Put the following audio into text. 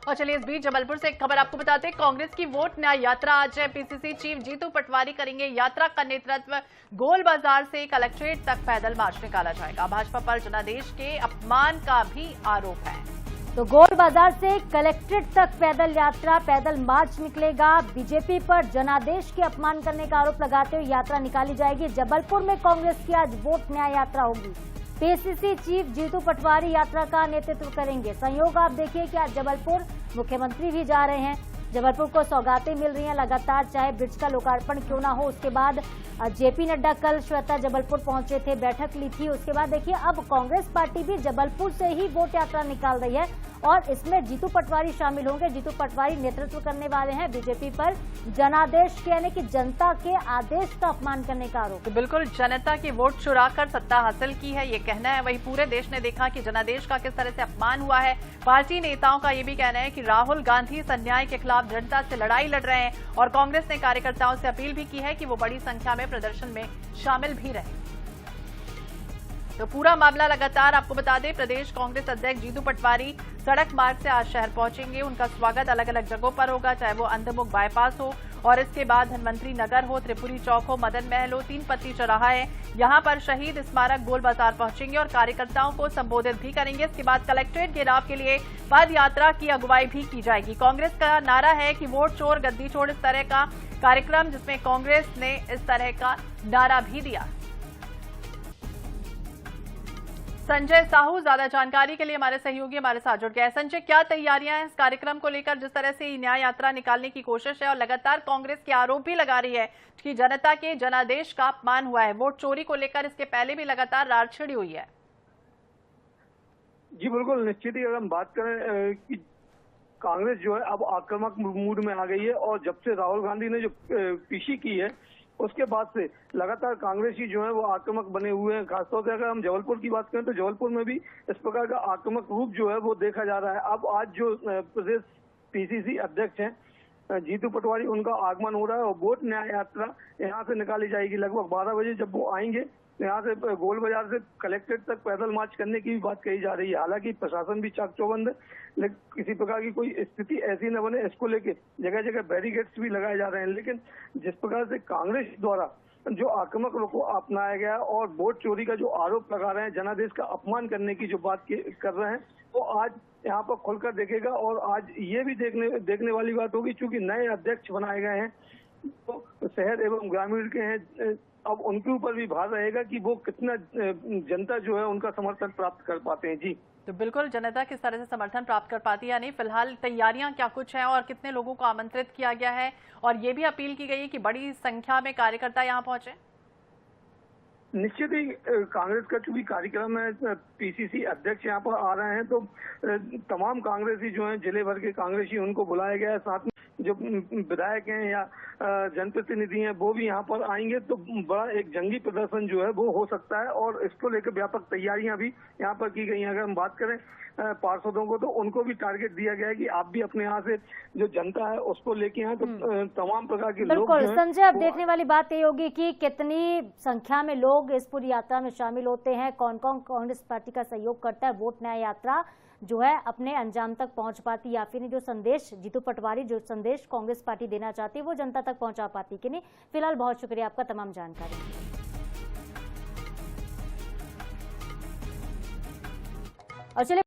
और चलिए इस बीच जबलपुर से एक खबर आपको बताते हैं। कांग्रेस की वोट न्याय यात्रा आज है। पीसीसी चीफ जीतू पटवारी करेंगे यात्रा का नेतृत्व। गोल बाजार से कलेक्ट्रेट तक पैदल मार्च निकाला जाएगा। भाजपा पर जनादेश के अपमान का भी आरोप है। तो गोल बाजार से कलेक्ट्रेट तक पैदल यात्रा, पैदल मार्च निकलेगा। बीजेपी पर जनादेश के अपमान करने का आरोप लगाते हुए यात्रा निकाली जाएगी। जबलपुर में कांग्रेस की आज वोट न्याय यात्रा होगी। पीसीसी चीफ जीतू पटवारी यात्रा का नेतृत्व करेंगे। संयोग आप देखिए कि आज जबलपुर मुख्यमंत्री भी जा रहे हैं। जबलपुर को सौगातें मिल रही हैं लगातार, चाहे ब्रिज का लोकार्पण क्यों ना हो। उसके बाद जेपी नड्डा कल श्वेता जबलपुर पहुंचे थे, बैठक ली थी। उसके बाद देखिए अब कांग्रेस पार्टी भी जबलपुर से ही वोट यात्रा निकाल रही है और इसमें जीतू पटवारी शामिल होंगे। जीतू पटवारी नेतृत्व करने वाले हैं। बीजेपी पर जनादेश के यानी कि जनता के आदेश का अपमान करने का आरोप। तो बिल्कुल जनता की वोट चुरा कर सत्ता हासिल की है, ये कहना है। वहीं पूरे देश ने देखा कि जनादेश का किस तरह से अपमान हुआ है। पार्टी नेताओं का ये भी कहना है कि राहुल गांधी इस अन्याय के खिलाफ जनता से लड़ाई लड़ रहे हैं और कांग्रेस ने कार्यकर्ताओं से अपील भी की है कि वो बड़ी संख्या में प्रदर्शन में शामिल भी रहे। तो पूरा मामला लगातार आपको बता दें, प्रदेश कांग्रेस अध्यक्ष जीतू पटवारी सड़क मार्ग से आज शहर पहुंचेंगे। उनका स्वागत अलग अलग जगहों पर होगा, चाहे वो अंधमुख बाईपास हो और इसके बाद धनवंतरी नगर हो, त्रिपुरी चौक हो, मदन महल हो, तीन पत्ती चौराहा है, यहां पर शहीद स्मारक गोल बाजार पहुंचेंगे और कार्यकर्ताओं को संबोधित भी करेंगे। इसके बाद कलेक्ट्रेट घेराव के लिए पद यात्रा की अगुवाई भी की जाएगी। कांग्रेस का नारा है कि वोट चोर गद्दी छोड़, इस तरह का कार्यक्रम जिसमें कांग्रेस ने इस तरह का नारा भी दिया। संजय साहू ज्यादा जानकारी के लिए हमारे सहयोगी हमारे साथ जुड़ गए। संजय, क्या तैयारियां हैं इस कार्यक्रम को लेकर, जिस तरह से न्याय यात्रा निकालने की कोशिश है और लगातार कांग्रेस के आरोप भी लगा रही है कि जनता के जनादेश का अपमान हुआ है। वोट चोरी को लेकर इसके पहले भी लगातार रार छिड़ी हुई है। जी बिल्कुल, निश्चित ही अगर हम बात करें कि कांग्रेस जो है अब आक्रामक मूड में आ गई है और जब से राहुल गांधी ने जो पीसी की है उसके बाद से लगातार कांग्रेसी जो है वो आक्रामक बने हुए हैं। खासतौर से अगर हम जबलपुर की बात करें तो जबलपुर में भी इस प्रकार का आक्रामक रूप जो है वो देखा जा रहा है। अब आज जो प्रदेश पीसीसी अध्यक्ष हैं जीतू पटवारी, उनका आगमन हो रहा है और वोट न्याय यात्रा यहाँ से निकाली जाएगी। लगभग 12 बजे जब वो आएंगे यहाँ से गोल बाजार से कलेक्ट्रेट तक पैदल मार्च करने की भी बात कही जा रही है। हालांकि प्रशासन भी चाक चौबंद है, लेकिन किसी प्रकार की कोई स्थिति ऐसी न बने, इसको लेके जगह जगह बैरिकेड्स भी लगाए जा रहे हैं। लेकिन जिस प्रकार से कांग्रेस द्वारा जो आक्रामक रुख अपनाया गया और वोट चोरी का जो आरोप लगा रहे हैं, जनादेश का अपमान करने की जो बात कर रहे हैं, वो आज यहाँ पर खुलकर देखेगा। और आज ये भी देखने वाली बात होगी, चूंकि नए अध्यक्ष बनाए गए हैं तो शहर एवं ग्रामीण के हैं, अब उनके ऊपर भी भार रहेगा कि वो कितना जनता जो है उनका समर्थन प्राप्त कर पाते हैं। जी तो बिल्कुल, जनता किस तरह से समर्थन प्राप्त कर पाती है या नहीं, फिलहाल तैयारियां क्या कुछ हैं और कितने लोगों को आमंत्रित किया गया है और ये भी अपील की गई है कि बड़ी संख्या में कार्यकर्ता यहाँ पहुंचे। निश्चित ही कांग्रेस का चूंकि कार्यक्रम है, पीसीसी अध्यक्ष यहाँ पर आ रहे हैं तो तमाम कांग्रेसी जो हैं, जिले भर के कांग्रेसी, उनको बुलाया गया है। साथ में जो विधायक हैं या जनप्रतिनिधि हैं वो भी यहाँ पर आएंगे तो बड़ा एक जंगी प्रदर्शन जो है वो हो सकता है और इसको लेकर व्यापक तैयारियां भी यहाँ पर की गई हैं। अगर हम बात करें पार्षदों को तो उनको भी टारगेट दिया गया है कि आप भी अपने यहाँ से जो जनता है उसको लेके आए, तो तमाम प्रकार के लोग। बिल्कुल संजय, अब देखने वाली बात ये होगी कि कितनी संख्या में लोग इस पूरी यात्रा में शामिल होते हैं, कौन कौन कांग्रेस पार्टी का सहयोग करता है। वोट न्याय यात्रा जो है अपने अंजाम तक पहुंच पाती या फिर जो संदेश जीतू पटवारी जो संदेश कांग्रेस पार्टी देना चाहती है वो जनता तक पहुंचा पाती कि नहीं। फिलहाल बहुत शुक्रिया आपका तमाम जानकारी। और चलिए